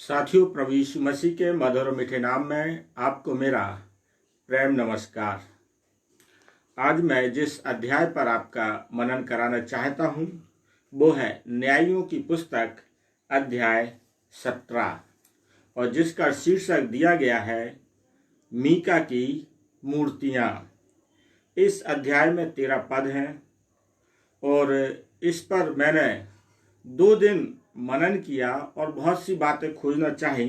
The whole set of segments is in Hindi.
साथियों, प्रभु यीशु मसीह के मधुर मीठे नाम में आपको मेरा प्रेम नमस्कार। आज मैं जिस अध्याय पर आपका मनन कराना चाहता हूँ वो है न्यायियों की पुस्तक अध्याय 17 और जिसका शीर्षक दिया गया है मीका की मूर्तियाँ। इस अध्याय में 13 पद हैं और इस पर मैंने 2 दिन मनन किया और बहुत सी बातें खोजना चाही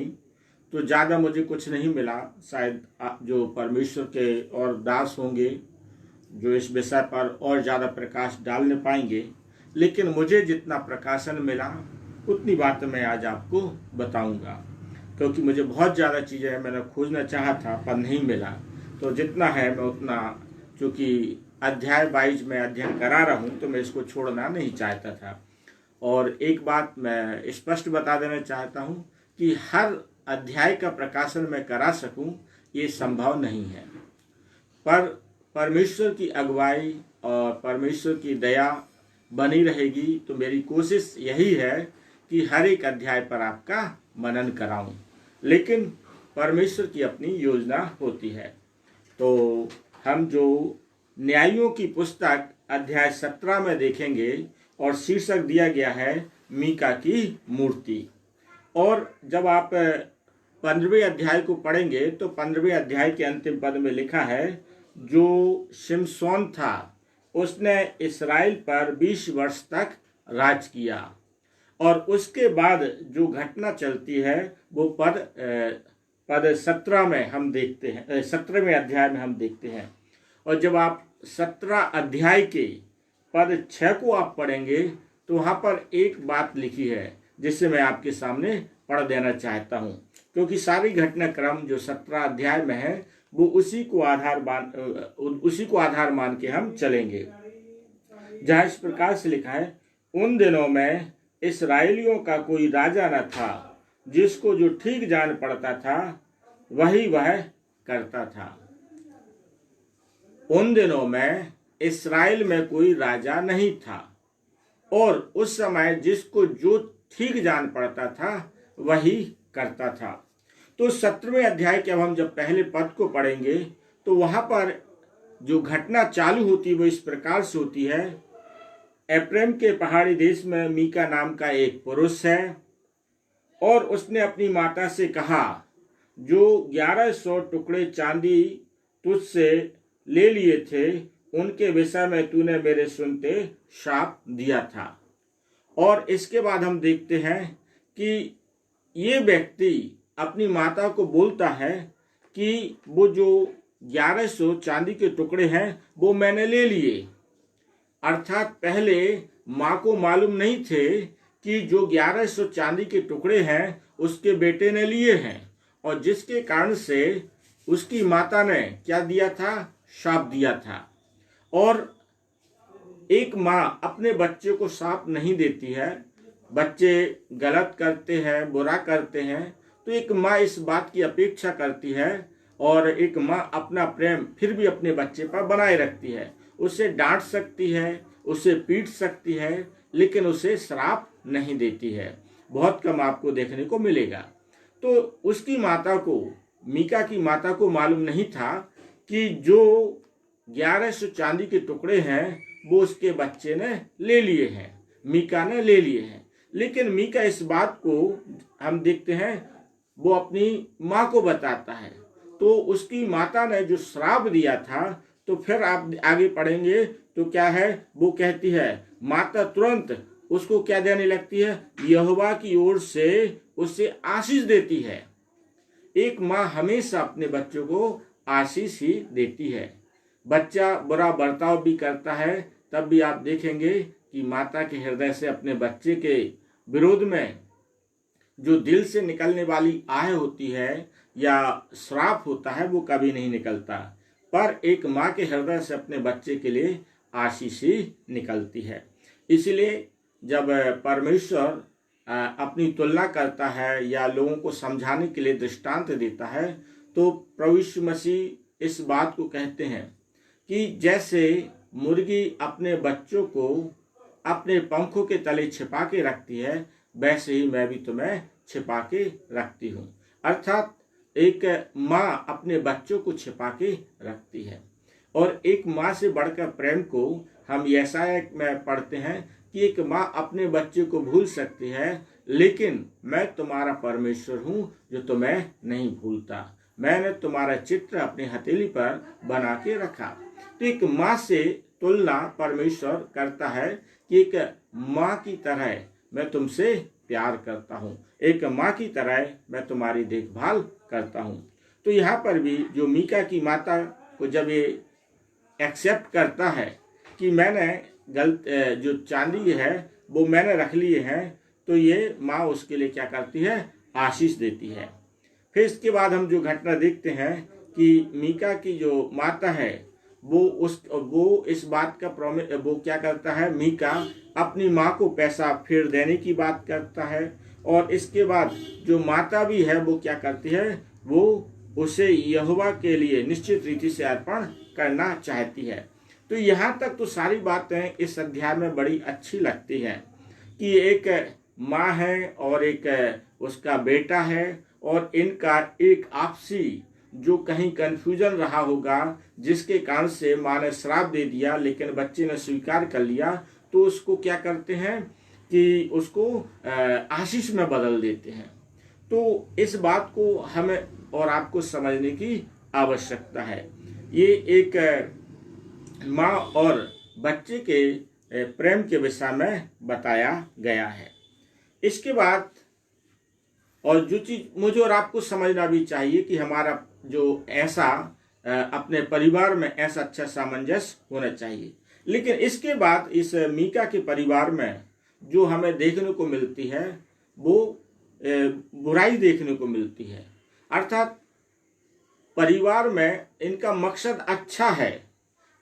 तो ज़्यादा मुझे कुछ नहीं मिला। शायद जो परमेश्वर के और दास होंगे जो इस विषय पर और ज़्यादा प्रकाश डालने पाएंगे, लेकिन मुझे जितना प्रकाशन मिला उतनी बात मैं आज आपको बताऊंगा, क्योंकि मुझे बहुत ज़्यादा चीज़ें मैंने खोजना चाहा था पर नहीं मिला। तो जितना है मैं उतना, चूँकि अध्याय 22 में अध्ययन करा रहा हूँ तो मैं इसको छोड़ना नहीं चाहता था। और एक बात मैं स्पष्ट बता देना चाहता हूँ कि हर अध्याय का प्रकाशन मैं करा सकूँ ये संभव नहीं है, पर परमेश्वर की अगुवाई और परमेश्वर की दया बनी रहेगी। तो मेरी कोशिश यही है कि हर एक अध्याय पर आपका मनन कराऊं, लेकिन परमेश्वर की अपनी योजना होती है। तो हम जो न्यायियों की पुस्तक अध्याय 17 में देखेंगे और शीर्षक दिया गया है मीका की मूर्ति। और जब आप 15वें अध्याय को पढ़ेंगे तो 15वें अध्याय के अंतिम पद में लिखा है, जो शिमशोन था उसने इस्राएल पर 20 वर्ष तक राज किया। और उसके बाद जो घटना चलती है वो पद 17 में हम देखते हैं, 17वें अध्याय में हम देखते हैं। और जब आप 17 अध्याय के पद 6 को आप पढ़ेंगे तो वहाँ पर एक बात लिखी है जिसे मैं आपके सामने पढ़ देना चाहता हूँ, क्योंकि सारी घटनाक्रम जो 17 अध्याय में है वो उसी को आधार मान के हम चलेंगे। जहाँ इस प्रकार से लिखा है, उन दिनों में इस्राएलियों का कोई राजा न था, जिसको जो ठीक जान पड़ता था वही वह करता था। उन दिनों में इस्राएल में कोई राजा नहीं था और उस समय जिसको जो ठीक जान पड़ता था वही करता था। तो 17वें अध्याय के अब हम जब पहले पद को पढ़ेंगे तो वहां पर जो घटना चालू होती है वो इस प्रकार से होती है। एफ्रेम के पहाड़ी देश में मीका नाम का एक पुरुष है और उसने अपनी माता से कहा, जो 1100 टुकड़े चांदी तुझसे ले लिए थे उनके विषय में तूने मेरे सुनते शाप दिया था। और इसके बाद हम देखते हैं कि ये व्यक्ति अपनी माता को बोलता है कि वो जो 1100 चांदी के टुकड़े हैं वो मैंने ले लिए। अर्थात पहले माँ को मालूम नहीं थे कि जो 1100 चांदी के टुकड़े हैं उसके बेटे ने लिए हैं, और जिसके कारण से उसकी माता ने क्या दिया था, शाप दिया था। और एक माँ अपने बच्चे को शाप नहीं देती है, बच्चे गलत करते हैं, बुरा करते हैं तो एक माँ इस बात की अपेक्षा करती है और एक माँ अपना प्रेम फिर भी अपने बच्चे पर बनाए रखती है। उसे डांट सकती है, उसे पीट सकती है, लेकिन उसे श्राप नहीं देती है। बहुत कम आपको देखने को मिलेगा। तो उसकी माता को, मीका की माता को मालूम नहीं था कि जो 1100 चांदी के टुकड़े हैं वो उसके बच्चे ने ले लिए हैं, मीका ने ले लिए हैं। लेकिन मीका इस बात को हम देखते हैं वो अपनी माँ को बताता है। तो उसकी माता ने जो श्राप दिया था, तो फिर आप आगे पढ़ेंगे तो क्या है, वो कहती है, माता तुरंत उसको क्या देने लगती है, यहोवा की ओर से उसे आशीष देती है। एक माँ हमेशा अपने बच्चों को आशीष ही देती है। बच्चा बुरा बर्ताव भी करता है तब भी आप देखेंगे कि माता के हृदय से अपने बच्चे के विरोध में जो दिल से निकलने वाली आह होती है या श्राप होता है वो कभी नहीं निकलता, पर एक माँ के हृदय से अपने बच्चे के लिए आशीष ही निकलती है। इसलिए जब परमेश्वर अपनी तुलना करता है या लोगों को समझाने के लिए दृष्टांत देता है तो प्रभु यीशु मसीह इस बात को कहते हैं कि जैसे मुर्गी अपने बच्चों को अपने पंखों के तले छिपा के रखती है, वैसे ही मैं भी तुम्हें छिपा के रखती हूँ। अर्थात एक माँ अपने बच्चों को छिपा के रखती है। और एक माँ से बढ़कर प्रेम को हम यशायाह में पढ़ते हैं कि एक माँ अपने बच्चे को भूल सकती है, लेकिन मैं तुम्हारा परमेश्वर हूँ जो तुम्हें नहीं भूलता। मैंने तुम्हारा चित्र अपनी हथेली पर बना के रखा। तो एक माँ से तुलना परमेश्वर करता है कि एक माँ की तरह मैं तुमसे प्यार करता हूँ, एक माँ की तरह मैं तुम्हारी देखभाल करता हूँ। तो यहाँ पर भी जो मीका की माता को जब ये एक्सेप्ट करता है कि मैंने जो चांदी है वो मैंने रख लिए हैं, तो ये माँ उसके लिए क्या करती है, आशीष देती है। फिर इसके बाद हम जो घटना देखते हैं कि मीका की जो माता है वो इस बात का वो क्या करता है, मीका अपनी माँ को पैसा फिर देने की बात करता है। और इसके बाद जो माता भी है वो क्या करती है, वो उसे यहोवा के लिए निश्चित रीति से अर्पण करना चाहती है। तो यहाँ तक तो सारी बातें इस अध्याय में बड़ी अच्छी लगती हैं कि एक माँ है और एक उसका बेटा है, और इनका एक आपसी जो कहीं कंफ्यूजन रहा होगा, जिसके कारण से माँ ने श्राप दे दिया लेकिन बच्चे ने स्वीकार कर लिया, तो उसको क्या करते हैं कि उसको आशीष में बदल देते हैं। तो इस बात को हमें और आपको समझने की आवश्यकता है। ये एक माँ और बच्चे के प्रेम के विषय में बताया गया है। इसके बाद और जो चीज मुझे और आपको समझना भी चाहिए कि हमारा जो ऐसा अपने परिवार में ऐसा अच्छा सामंजस्य होना चाहिए। लेकिन इसके बाद इस मीका के परिवार में जो हमें देखने को मिलती है वो बुराई देखने को मिलती है। अर्थात परिवार में इनका मकसद अच्छा है,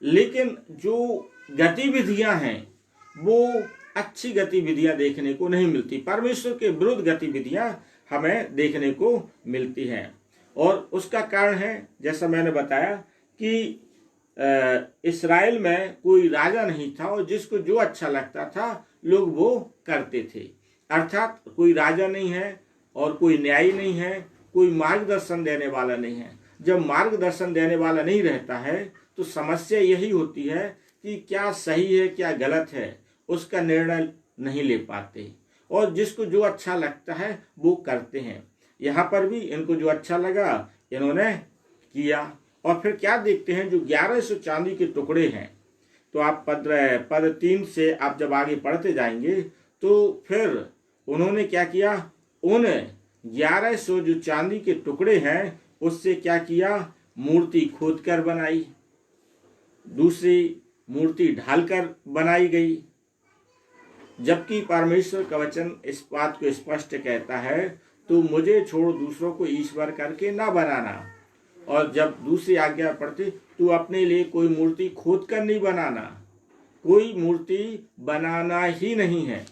लेकिन जो गतिविधियां हैं वो अच्छी गतिविधियां देखने को नहीं मिलती। परमेश्वर के विरुद्ध गतिविधियां हमें देखने को मिलती हैं। और उसका कारण है, जैसा मैंने बताया कि इस्राएल में कोई राजा नहीं था और जिसको जो अच्छा लगता था लोग वो करते थे। अर्थात कोई राजा नहीं है और कोई न्यायी नहीं है, कोई मार्गदर्शन देने वाला नहीं है। जब मार्गदर्शन देने वाला नहीं रहता है तो समस्या यही होती है कि क्या सही है क्या गलत है उसका निर्णय नहीं ले पाते, और जिसको जो अच्छा लगता है वो करते हैं। यहाँ पर भी इनको जो अच्छा लगा इन्होंने किया। और फिर क्या देखते हैं, जो 1100 चांदी के टुकड़े हैं, तो आप पद 3 से आप जब आगे पढ़ते जाएंगे तो फिर उन्होंने क्या किया, उन 1100 जो चांदी के टुकड़े हैं उससे क्या किया, मूर्ति खोद कर बनाई, दूसरी मूर्ति ढालकर बनाई गई। जबकि परमेश्वर का वचन इस बात को स्पष्ट कहता है, तो मुझे छोड़ दूसरों को ईश्वर करके ना बनाना। और जब दूसरी आज्ञा पढ़ते, तू अपने लिए कोई मूर्ति खोद कर नहीं बनाना, कोई मूर्ति बनाना ही नहीं है।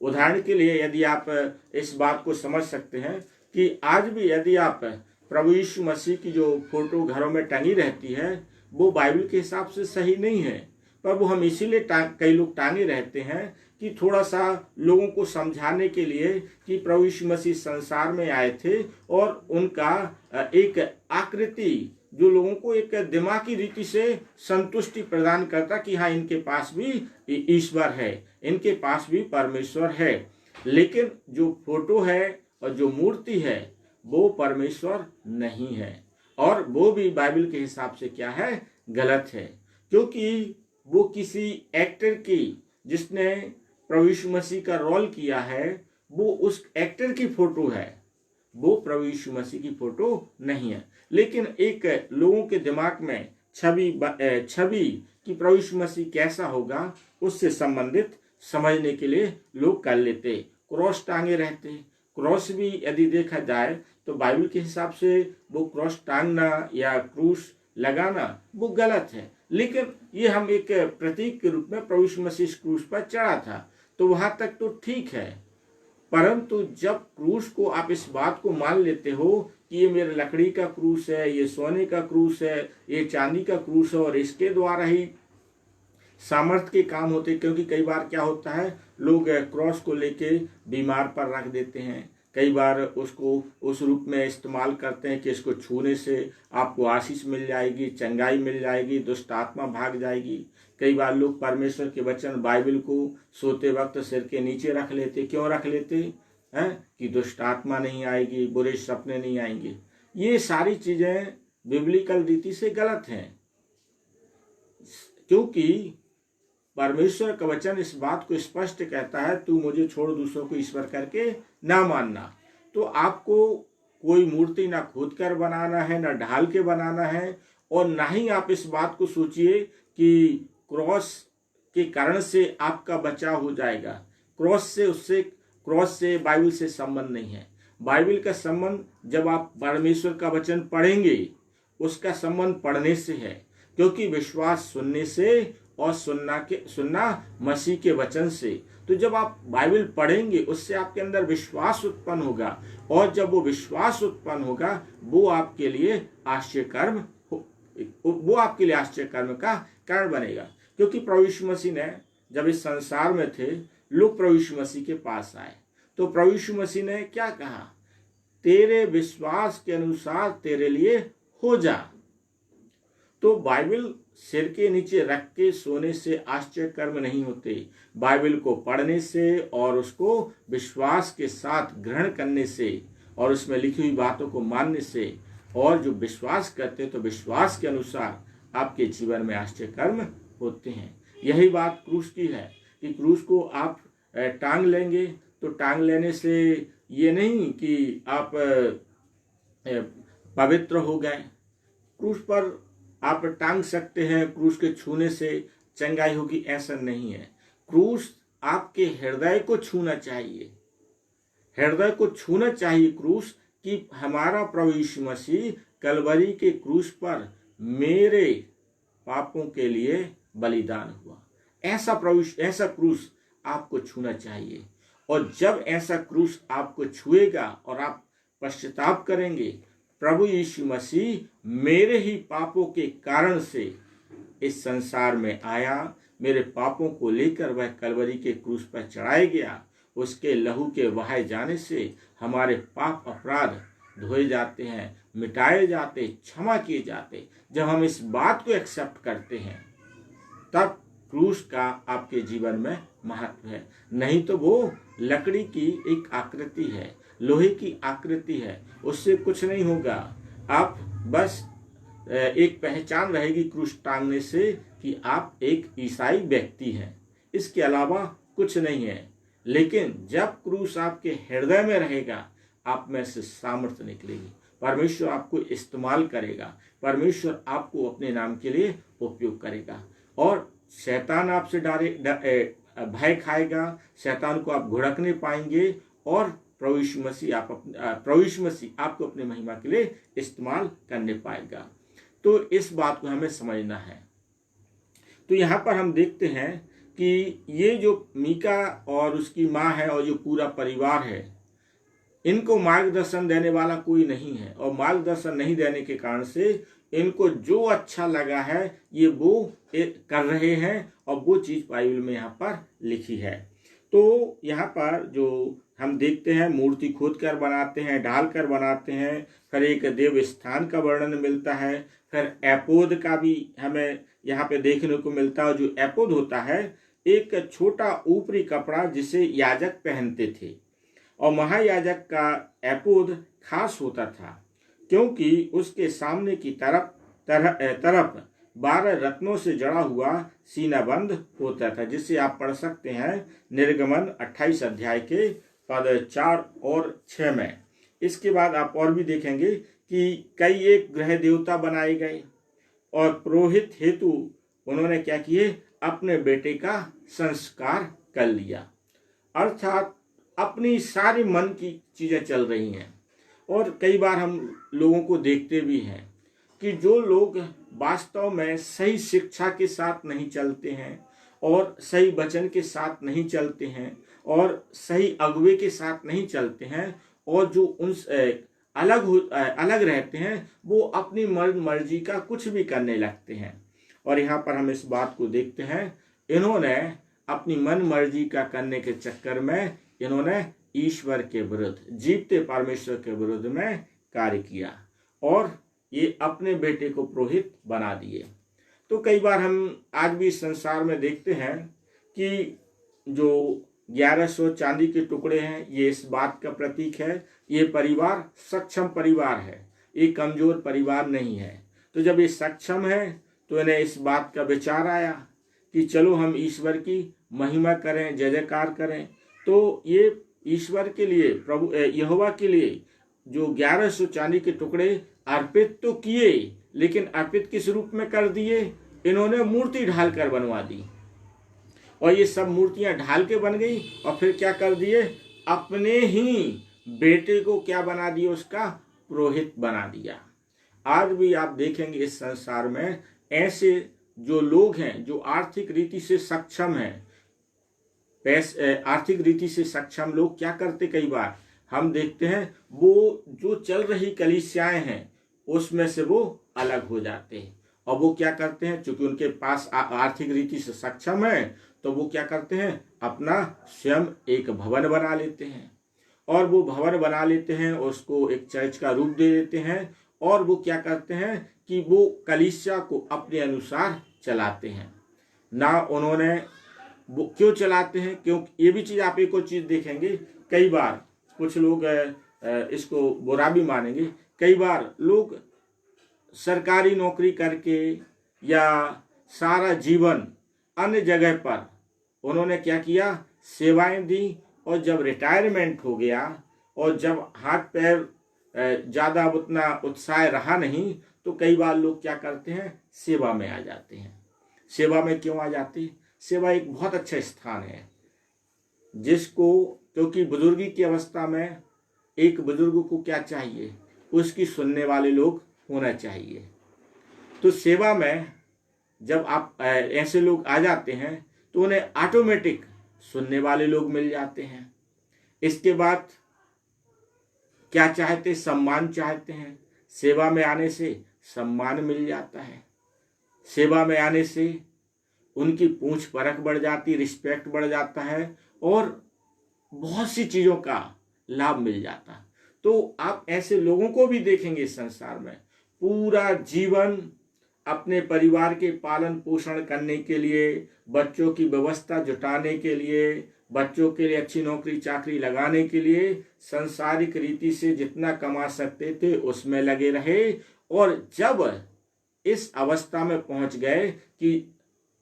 उदाहरण के लिए यदि आप इस बात को समझ सकते हैं कि आज भी यदि आप प्रभु यीशु मसीह की जो फोटो घरों में टंगी रहती है वो बाइबल के हिसाब से सही नहीं है, पर वो हम इसीलिए कई लोग टांगे रहते हैं कि थोड़ा सा लोगों को समझाने के लिए कि प्रभु यीशु मसीह संसार में आए थे और उनका एक आकृति जो लोगों को एक दिमागी रीति से संतुष्टि प्रदान करता कि हाँ इनके पास भी ईश्वर है, इनके पास भी परमेश्वर है। लेकिन जो फोटो है और जो मूर्ति है वो परमेश्वर नहीं है, और वो भी बाइबल के हिसाब से क्या है, गलत है। क्योंकि वो किसी एक्टर की, जिसने प्रभु यीशु मसीह का रोल किया है, वो उस एक्टर की फोटो है, वो प्रभु यीशु मसीह की फोटो नहीं है। लेकिन एक लोगों के दिमाग में छवि कि प्रभु यीशु मसीह कैसा होगा उससे संबंधित समझने के लिए लोग कर लेते। क्रॉस टांगे रहते, क्रॉस भी यदि देखा जाए तो बाइबल के हिसाब से वो क्रॉस टांगना या क्रूस लगाना वो गलत है। लेकिन ये हम एक प्रतीक के रूप में प्रभु यीशु मसीह क्रूस पर चढ़ा था तो वहां तक तो ठीक है, परंतु जब क्रूस को आप इस बात को मान लेते हो कि ये मेरे लकड़ी का क्रूस है, ये सोने का क्रूस है, ये चांदी का क्रूस है और इसके द्वारा ही सामर्थ्य के काम होते हैं, क्योंकि कई बार क्या होता है, लोग क्रॉस को लेके बीमार पर रख देते हैं, कई बार उसको उस रूप में इस्तेमाल करते हैं कि इसको छूने से आपको आशीष मिल जाएगी, चंगाई मिल जाएगी, दुष्ट आत्मा भाग जाएगी। कई बार लोग परमेश्वर के वचन बाइबल को सोते वक्त सिर के नीचे रख लेते। क्यों रख लेते हैं? कि दुष्ट आत्मा नहीं आएगी, बुरे सपने नहीं आएंगे। ये सारी चीजें बिब्लिकल रीति से गलत हैं, क्योंकि परमेश्वर का वचन इस बात को स्पष्ट कहता है, तू मुझे छोड़ दूसरों को ईश्वर करके ना मानना। तो आपको कोई मूर्ति ना खोद कर बनाना है, ना ढाल के बनाना है, और ना ही आप इस बात को सोचिए कि क्रॉस के कारण से आपका बचाव हो जाएगा। क्रॉस से बाइबल से संबंध नहीं है। बाइबल का संबंध जब आप परमेश्वर का वचन पढ़ेंगे, उसका संबंध पढ़ने से है, क्योंकि विश्वास सुनने से और सुनना मसीह के वचन से। तो जब आप बाइबल पढ़ेंगे, उससे आपके अंदर विश्वास उत्पन्न होगा, और जब वो विश्वास उत्पन्न होगा, वो आपके लिए आश्चर्य कर्म का कारण बनेगा। क्योंकि प्रभु यीशु मसीह ने जब इस संसार में थे, लोग प्रभु यीशु मसीह के पास आए, तो प्रभु यीशु मसीह ने क्या कहा? तेरे विश्वास के अनुसार तेरे लिए हो जा। तो बाइबल सिर के नीचे रख के सोने से आश्चर्य कर्म नहीं होते। बाइबल को पढ़ने से और उसको विश्वास के साथ ग्रहण करने से और उसमें लिखी हुई बातों को मानने से, और जो विश्वास करते तो विश्वास के अनुसार आपके जीवन में आश्चर्य कर्म होते हैं। यही बात क्रूस की है कि क्रूस को आप टांग लेंगे, तो टांग लेने से ये नहीं कि आप पवित्र हो गए। क्रूस पर आप टांग सकते हैं, क्रूस के छूने से चंगाई होगी, ऐसा नहीं है। क्रूस आपके हृदय को छूना चाहिए, हृदय को छूना चाहिए क्रूस, कि हमारा प्रभु यीशु मसीह कलवरी के क्रूस पर मेरे पापों के लिए बलिदान हुआ। ऐसा क्रूस आपको छूना चाहिए। और जब ऐसा क्रूस आपको छुएगा और आप पश्चाताप करेंगे, प्रभु यीशु मसीह मेरे ही पापों के कारण से इस संसार में आया, मेरे पापों को लेकर वह कलवरी के क्रूस पर चढ़ाया गया, उसके लहू के बहाए जाने से हमारे पाप अपराध धोए जाते हैं, मिटाए जाते, क्षमा किए जाते। जब हम इस बात को एक्सेप्ट करते हैं, तब क्रूस का आपके जीवन में महत्व है। नहीं तो वो लकड़ी की एक आकृति है, लोहे की आकृति है, उससे कुछ नहीं होगा। आप बस एक पहचान रहेगी क्रूस टांगने से कि आप एक ईसाई व्यक्ति हैं, इसके अलावा कुछ नहीं है। लेकिन जब क्रूस आपके हृदय में रहेगा, आप में से सामर्थ्य निकलेगी, परमेश्वर आपको इस्तेमाल करेगा, परमेश्वर आपको अपने नाम के लिए उपयोग करेगा, और शैतान आपसे भय खाएगा, शैतान को आप घुड़कने पाएंगे, और प्रभु यीशु मसीह आपको अपने महिमा के लिए इस्तेमाल करने पाएगा। तो इस बात को हमें समझना है। तो यहाँ पर हम देखते हैं कि ये जो मीका और उसकी माँ है और जो पूरा परिवार है, इनको मार्गदर्शन देने वाला कोई नहीं है, और मार्गदर्शन नहीं देने के कारण से इनको जो अच्छा लगा है ये वो कर रहे हैं, और वो चीज बाइबल में यहाँ पर लिखी है। तो यहाँ पर जो हम देखते हैं, मूर्ति खोद कर बनाते हैं, ढाल कर बनाते हैं, फिर एक देव स्थान का वर्णन मिलता है, फिर एपोद का भी हमें यहाँ पे देखने को मिलता है। जो एपोद होता है, एक छोटा ऊपरी कपड़ा जिसे याजक पहनते थे, और महायाजक का एपोद खास होता था, क्योंकि उसके सामने की तरफ 12 रत्नों से जड़ा हुआ सीनाबंद होता था, जिसे आप पढ़ सकते हैं निर्गमन 28 अध्याय के पद 4 और 6 में। इसके बाद आप और भी देखेंगे कि कई एक ग्रह देवता बनाए गए, और पुरोहित हेतु उन्होंने क्या किए, अपने बेटे का संस्कार कर लिया। अर्थात अपनी सारी मन की चीजें चल रही हैं। और कई बार हम लोगों को देखते भी हैं कि जो लोग वास्तव में सही शिक्षा के साथ नहीं चलते हैं, और सही वचन के साथ नहीं चलते हैं, और सही अगुवे के साथ नहीं चलते हैं, और जो उनसे अलग रहते हैं, वो अपनी मर्जी का कुछ भी करने लगते हैं। और यहाँ पर हम इस बात को देखते हैं, इन्होंने अपनी मन मर्जी का करने के चक्कर में इन्होंने ईश्वर के विरुद्ध, जीवते परमेश्वर के विरुद्ध में कार्य किया और ये अपने बेटे को पुरोहित बना दिए। तो कई बार हम आज भी संसार में देखते हैं कि जो 1100 चांदी के टुकड़े हैं, ये इस बात का प्रतीक है ये परिवार सक्षम परिवार है, ये कमजोर परिवार नहीं है। तो जब ये सक्षम है तो इन्हें इस बात का विचार आया कि चलो हम ईश्वर की महिमा करें, जय जयकार करें। तो ये ईश्वर के लिए, प्रभु यहोवा के लिए जो 1100 चांदी के टुकड़े अर्पित तो किए, लेकिन अर्पित किस रूप में कर दिए? इन्होंने मूर्ति ढाल कर बनवा दी और ये सब मूर्तियां ढाल के बन गई और फिर क्या कर दिए? अपने ही बेटे को क्या बना दिया? उसका पुरोहित बना दिया। आज भी आप देखेंगे इस संसार में ऐसे जो लोग हैं जो आर्थिक रीति से सक्षम हैं, आर्थिक रीति से सक्षम लोग क्या करते, कई बार हम देखते हैं वो जो चल रही कलीसियाएं हैं उसमें से वो अलग हो जाते हैं और वो क्या करते हैं, चूंकि उनके पास आर्थिक रीति से सक्षम है तो वो क्या करते हैं, अपना स्वयं एक भवन बना लेते हैं और वो भवन बना लेते हैं, उसको एक चर्च का रूप दे देते हैं और वो क्या करते हैं कि वो कलीसिया को अपने अनुसार चलाते हैं। ना उन्होंने वो क्यों चलाते हैं, क्योंकि ये भी चीज़ आप एक और चीज़ देखेंगे, कई बार कुछ लोग इसको बुरा भी मानेंगे, कई बार लोग सरकारी नौकरी करके या सारा जीवन अन्य जगह पर उन्होंने क्या किया, सेवाएं दी और जब रिटायरमेंट हो गया और जब हाथ पैर ज़्यादा उतना उत्साह रहा नहीं तो कई बार लोग क्या करते हैं, सेवा में आ जाते हैं। सेवा में क्यों आ जाते हैं? सेवा एक बहुत अच्छा स्थान है जिसको, क्योंकि बुजुर्गी की अवस्था में एक बुजुर्ग को क्या चाहिए, उसकी सुनने वाले लोग होना चाहिए। तो सेवा में जब आप ऐसे लोग आ जाते हैं तो उन्हें ऑटोमेटिक सुनने वाले लोग मिल जाते हैं। इसके बाद क्या चाहते, सम्मान चाहते हैं। सेवा में आने से सम्मान मिल जाता है, सेवा में आने से उनकी पूछ परख बढ़ जाती, रिस्पेक्ट बढ़ जाता है और बहुत सी चीज़ों का लाभ मिल जाता। तो आप ऐसे लोगों को भी देखेंगे इस संसार में, पूरा जीवन अपने परिवार के पालन पोषण करने के लिए, बच्चों की व्यवस्था जुटाने के लिए, बच्चों के लिए अच्छी नौकरी चाकरी लगाने के लिए सांसारिक रीति से जितना कमा सकते थे उसमें लगे रहे और जब इस अवस्था में पहुंच गए कि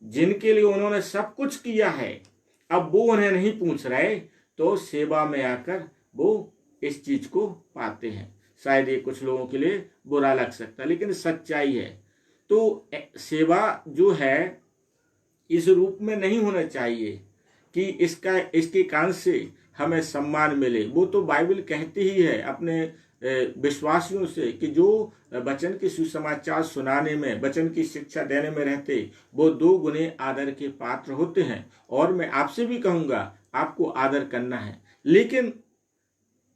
जिनके लिए उन्होंने सब कुछ किया है अब वो उन्हें नहीं पूछ रहे, तो सेवा में आकर वो इस चीज को पाते हैं। शायद ये कुछ लोगों के लिए बुरा लग सकता है लेकिन सच्चाई है। तो सेवा जो है इस रूप में नहीं होना चाहिए कि इसके कारण से हमें सम्मान मिले। वो तो बाइबल कहती ही है अपने विश्वासियों से कि जो वचन के सुसमाचार सुनाने में, वचन की शिक्षा देने में रहते, वो 2 गुने आदर के पात्र होते हैं। और मैं आपसे भी कहूँगा आपको आदर करना है। लेकिन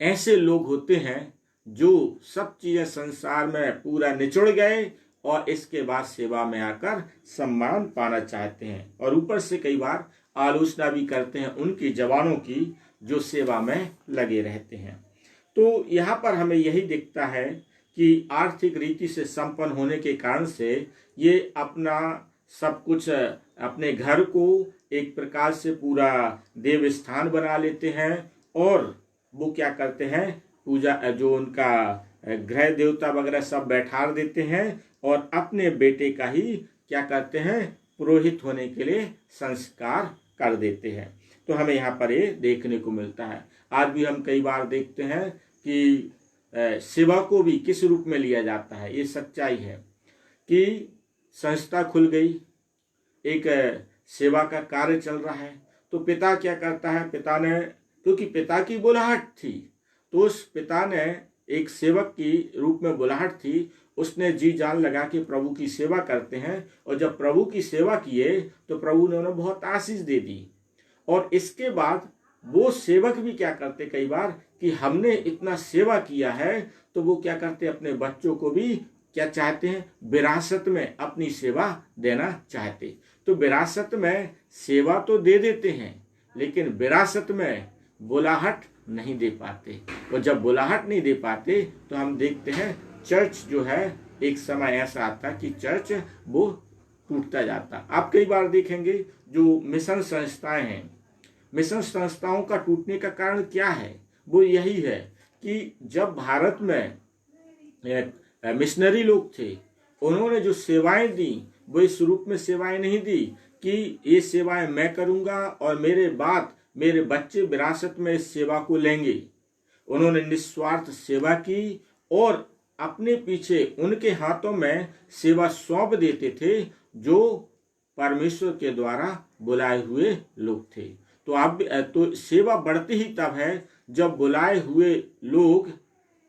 ऐसे लोग होते हैं जो सब चीज़ें संसार में पूरा निचुड़ गए और इसके बाद सेवा में आकर सम्मान पाना चाहते हैं और ऊपर से कई बार आलोचना भी करते हैं उनकी जवानों की जो सेवा में लगे रहते हैं। तो यहाँ पर हमें यही दिखता है कि आर्थिक रीति से संपन्न होने के कारण से ये अपना सब कुछ, अपने घर को एक प्रकार से पूरा देव स्थान बना लेते हैं और वो क्या करते हैं, पूजा जो उनका ग्रह देवता वगैरह सब बैठा देते हैं और अपने बेटे का ही क्या करते हैं, पुरोहित होने के लिए संस्कार कर देते हैं। तो हमें यहाँ पर ये देखने को मिलता है। आज भी हम कई बार देखते हैं कि सेवा को भी किस रूप में लिया जाता है। ये सच्चाई है कि संस्था खुल गई, एक सेवा का कार्य चल रहा है, तो पिता क्या करता है, पिता ने, क्योंकि पिता की बुलाहट थी तो उस पिता ने एक सेवक की रूप में बुलाहट थी, उसने जी जान लगा कि प्रभु की सेवा करते हैं और जब प्रभु की सेवा किए तो प्रभु ने उन्हें बहुत आशीष दे दी। और इसके बाद वो सेवक भी क्या करते कई बार कि हमने इतना सेवा किया है तो वो क्या करते, अपने बच्चों को भी क्या चाहते हैं, विरासत में अपनी सेवा देना चाहते। तो विरासत में सेवा तो दे देते हैं, लेकिन विरासत में बुलाहट नहीं दे पाते। और जब बुलाहट नहीं दे पाते तो हम देखते हैं चर्च जो है, एक समय ऐसा आता कि चर्च वो टूटता जाता। आप कई बार देखेंगे जो मिशन संस्थाएं हैं, मिशन संस्थाओं का टूटने का कारण क्या है? वो यही है कि जब भारत में मिशनरी लोग थे, उन्होंने जो सेवाएं दी वो इस रूप में सेवाएं नहीं दी कि ये सेवाएं मैं करूंगा और मेरे बाद मेरे बच्चे विरासत में इस सेवा को लेंगे। उन्होंने निस्वार्थ सेवा की और अपने पीछे उनके हाथों में सेवा सौंप देते थे जो परमेश्वर के द्वारा बुलाए हुए लोग थे। तो आप तो सेवा बढ़ती ही तब है जब बुलाए हुए लोग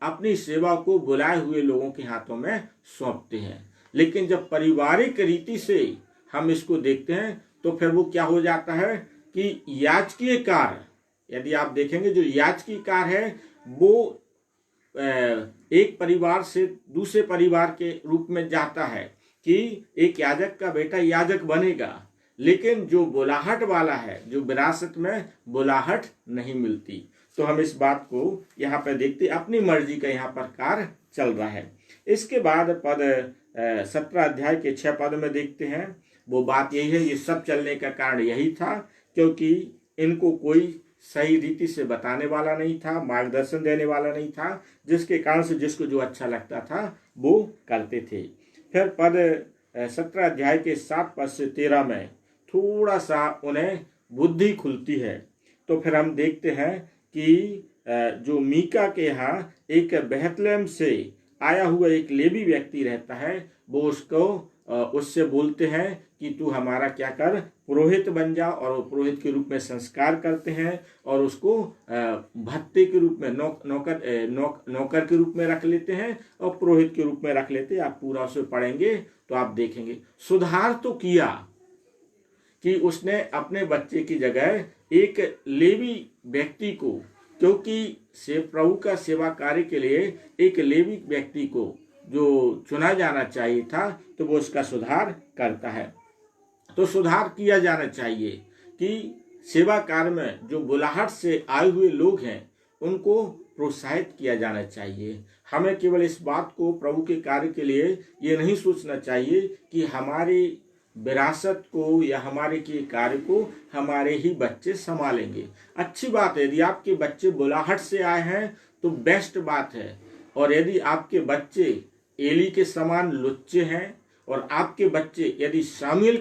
अपनी सेवा को बुलाए हुए लोगों के हाथों में सौंपते हैं। लेकिन जब पारिवारिक रीति से हम इसको देखते हैं तो फिर वो क्या हो जाता है कि याजकीय कार्य, यदि आप देखेंगे जो याजकीय कार्य है वो एक परिवार से दूसरे परिवार के रूप में जाता है कि एक याजक का बेटा याजक बनेगा, लेकिन जो बुलाहट वाला है, जो विरासत में बुलाहट नहीं मिलती। तो हम इस बात को यहाँ पर देखते, अपनी मर्जी का यहाँ पर कार्य चल रहा है। इसके बाद पद 17 अध्याय के 6 पद में देखते हैं, वो बात यही है, ये सब चलने का कारण यही था क्योंकि इनको कोई सही रीति से बताने वाला नहीं था, मार्गदर्शन देने वाला नहीं था, जिसके कारण से जिसको जो अच्छा लगता था वो करते थे। फिर पद 17 अध्याय के 7 पद से 13 में थोड़ा सा उन्हें बुद्धि खुलती है। तो फिर हम देखते हैं कि जो मीका के यहाँ एक बेथलेहम से आया हुआ एक लेवी व्यक्ति रहता है, वो उससे बोलते हैं कि तू हमारा क्या कर, पुरोहित बन जा। और वो पुरोहित के रूप में संस्कार करते हैं और उसको भत्ते के रूप में नौकर के रूप में रख लेते हैं और पुरोहित के रूप में रख लेते हैं। आप पूरा उसे पढ़ेंगे तो आप देखेंगे सुधार तो किया कि उसने अपने बच्चे की जगह एक लेवी व्यक्ति को, क्योंकि प्रभु का सेवा कार्य के लिए एक लेवी व्यक्ति को जो चुना जाना चाहिए था, तो वो उसका सुधार करता है। तो सुधार किया जाना चाहिए कि सेवा कार्य में जो बुलाहट से आए हुए लोग हैं उनको प्रोत्साहित किया जाना चाहिए। हमें केवल इस बात को प्रभु के कार्य के लिए ये नहीं सोचना चाहिए कि हमारी विरासत को या हमारे के कार्य को हमारे ही बच्चे संभालेंगे। अच्छी बात है, यदि आपके बच्चे बुलाहट से आए हैं तो बेस्ट बात है। और यदि आपके बच्चे एली के समान लुच्चे हैं और आपके बच्चे यदि शामुएल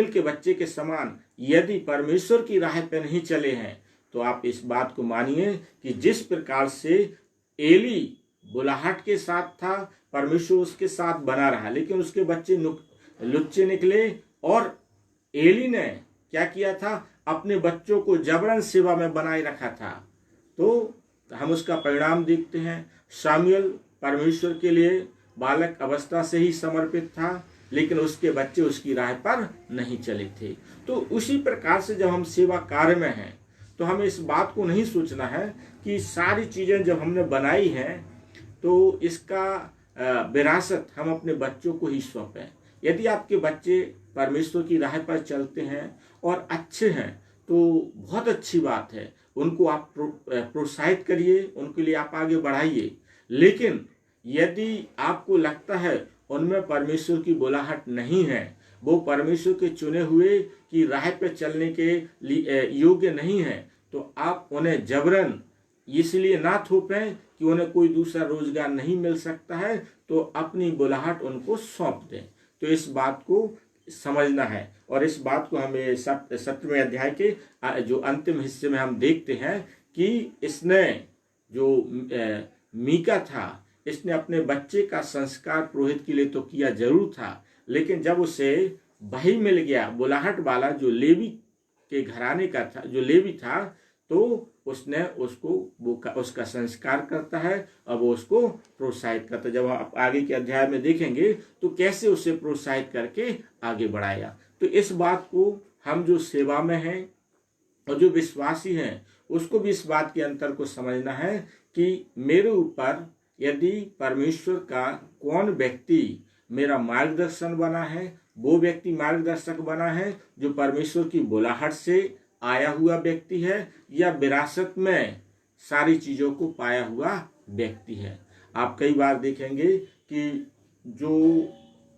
के बच्चे के समान यदि परमेश्वर की राह पर नहीं चले हैं, तो आप इस बात को मानिए कि जिस प्रकार से एली बुलाहट के साथ था, परमेश्वर उसके साथ बना रहा, लेकिन उसके बच्चे लुच्चे निकले और एली ने क्या किया था, अपने बच्चों को जबरन सेवा में बनाए रखा था। तो हम उसका परिणाम देखते हैं। शामुएल परमेश्वर के लिए बालक अवस्था से ही समर्पित था, लेकिन उसके बच्चे उसकी राह पर नहीं चले थे। तो उसी प्रकार से जब हम सेवा कार्य में हैं तो हमें इस बात को नहीं सोचना है कि सारी चीजें जब हमने बनाई हैं तो इसका विरासत हम अपने बच्चों को ही सौंपें। यदि आपके बच्चे परमेश्वर की राह पर चलते हैं और अच्छे हैं तो बहुत अच्छी बात है, उनको आप प्रोत्साहित करिए, उनके लिए आप आगे बढ़ाइए। लेकिन यदि आपको लगता है उनमें परमेश्वर की बुलाहट नहीं है, वो परमेश्वर के चुने हुए की राह पर चलने के लिए योग्य नहीं है, तो आप उन्हें जबरन इसलिए ना थोपें कि उन्हें कोई दूसरा रोजगार नहीं मिल सकता है, तो अपनी बुलाहट उनको सौंप दें। तो इस बात को समझना है और इस बात को हमें 17वें अध्याय के जो अंतिम हिस्से में हम देखते हैं कि इसने जो मीका था, इसने अपने बच्चे का संस्कार पुरोहित के लिए तो किया जरूर था, लेकिन जब उसे भाई मिल गया बुलाहट वाला जो लेवी के घराने का था, जो लेवी था, तो उसने उसका संस्कार करता है और वो उसको प्रोत्साहित करता है। जब आप आगे के अध्याय में देखेंगे तो कैसे उसे प्रोत्साहित करके आगे बढ़ाया। तो इस बात को हम जो सेवा में हैं और जो विश्वासी हैं उसको भी इस बात के अंतर को समझना है कि मेरे ऊपर यदि परमेश्वर का कौन व्यक्ति मेरा मार्गदर्शन बना है वो व्यक्ति मार्गदर्शक बना है जो परमेश्वर की बुलाहट से आया हुआ व्यक्ति है या विरासत में सारी चीज़ों को पाया हुआ व्यक्ति है। आप कई बार देखेंगे कि जो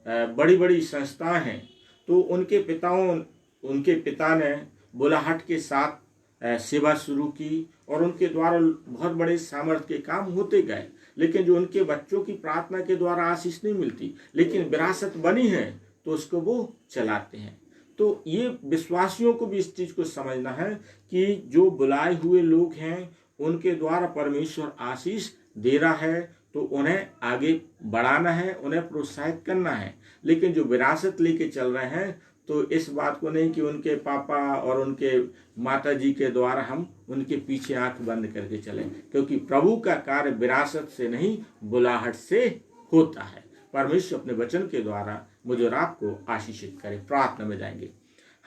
बड़ी बड़ी संस्थाएं हैं तो उनके पिता ने बुलाहट के साथ सेवा शुरू की और उनके द्वारा बहुत बड़े सामर्थ्य के काम होते गए, लेकिन जो उनके बच्चों की प्रार्थना के द्वारा आशीष नहीं मिलती, लेकिन विरासत बनी है तो उसको वो चलाते हैं। तो ये विश्वासियों को भी इस चीज़ को समझना है कि जो बुलाए हुए लोग हैं उनके द्वारा परमेश्वर आशीष दे रहा है तो उन्हें आगे बढ़ाना है, उन्हें प्रोत्साहित करना है। लेकिन जो विरासत लेके चल रहे हैं तो इस बात को नहीं कि उनके पापा और उनके माता जी के द्वारा हम उनके पीछे आंख बंद करके चलें, क्योंकि प्रभु का कार्य विरासत से नहीं बुलाहट से होता है। परमेश्वर अपने वचन के द्वारा मुझे और आपको आशीषित करे। प्रार्थना में जाएंगे।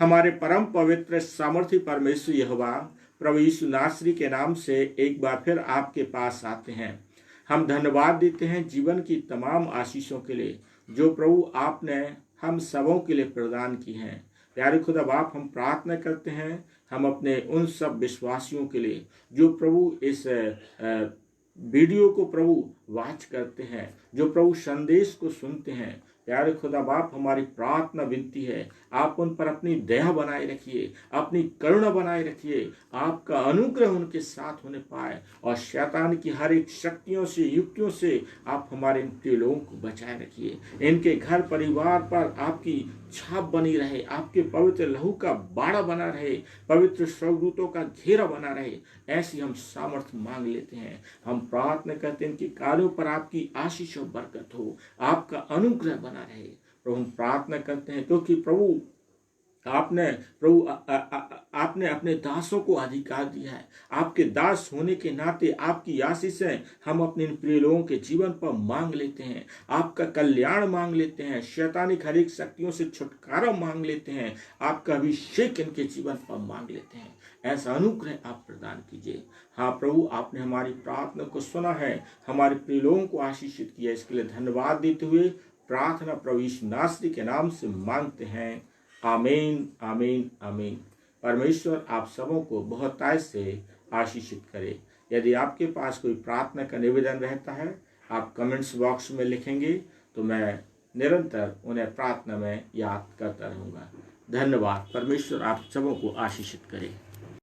हमारे परम पवित्र सामर्थी परमेश्वर यहोवा, प्रभु यीशु नासरी के नाम से एक बार फिर आपके पास आते हैं। हम धन्यवाद देते हैं जीवन की तमाम आशीषों के लिए जो प्रभु आपने हम सबों के लिए प्रदान की हैं। प्यारे खुदा बाप, हम प्रार्थना करते हैं हम अपने उन सब विश्वासियों के लिए जो प्रभु इस वीडियो को प्रभु वाच करते हैं, जो प्रभु संदेश को सुनते हैं। प्यारे खुदा बाप, हमारी प्रार्थना विनती है आप उन पर अपनी दया बनाए रखिए, अपनी करुणा बनाए रखिए, आपका अनुग्रह उनके साथ होने पाए और शैतान की हर एक शक्तियों से युक्तियों से आप हमारे प्रिय लोगों को बचाए रखिए। इनके घर परिवार पर आपकी छाप बनी रहे, आपके पवित्र लहू का बाड़ा बना रहे, पवित्र स्वर्गदूतों का घेरा बना रहे, ऐसी हम सामर्थ्य मांग लेते हैं। हम प्रार्थना करते हैं इनके कार्यों पर आपकी आशीष और बरकत हो, आपका अनुग्रह बना रहे। प्रभु हम प्रार्थना करते हैं क्योंकि प्रभु आपने अपने दासों को अधिकार दिया है। आपके दास होने के नाते आपकी आशीषें हम अपने प्रिय लोगों के जीवन पर मांग लेते हैं, आपका कल्याण मांग लेते हैं, शैतानिक हर एक शक्तियों से छुटकारा मांग लेते हैं, आपका अभिषेक इनके जीवन पर मांग लेते हैं। ऐसा अनुग्रह आप प्रदान कीजिए। हाँ प्रभु, आपने हमारी प्रार्थना को सुना है, हमारे प्रिय लोगों को आशीषित किया, इसके लिए धन्यवाद देते हुए प्रार्थना प्रभु यीशु नासरी के नाम से मांगते हैं। आमीन, आमीन, आमीन। परमेश्वर आप सबों को बहुतायत से आशीषित करे। यदि आपके पास कोई प्रार्थना का निवेदन रहता है, आप कमेंट्स बॉक्स में लिखेंगे तो मैं निरंतर उन्हें प्रार्थना में याद करता रहूँगा। धन्यवाद। परमेश्वर आप सबों को आशीषित करे।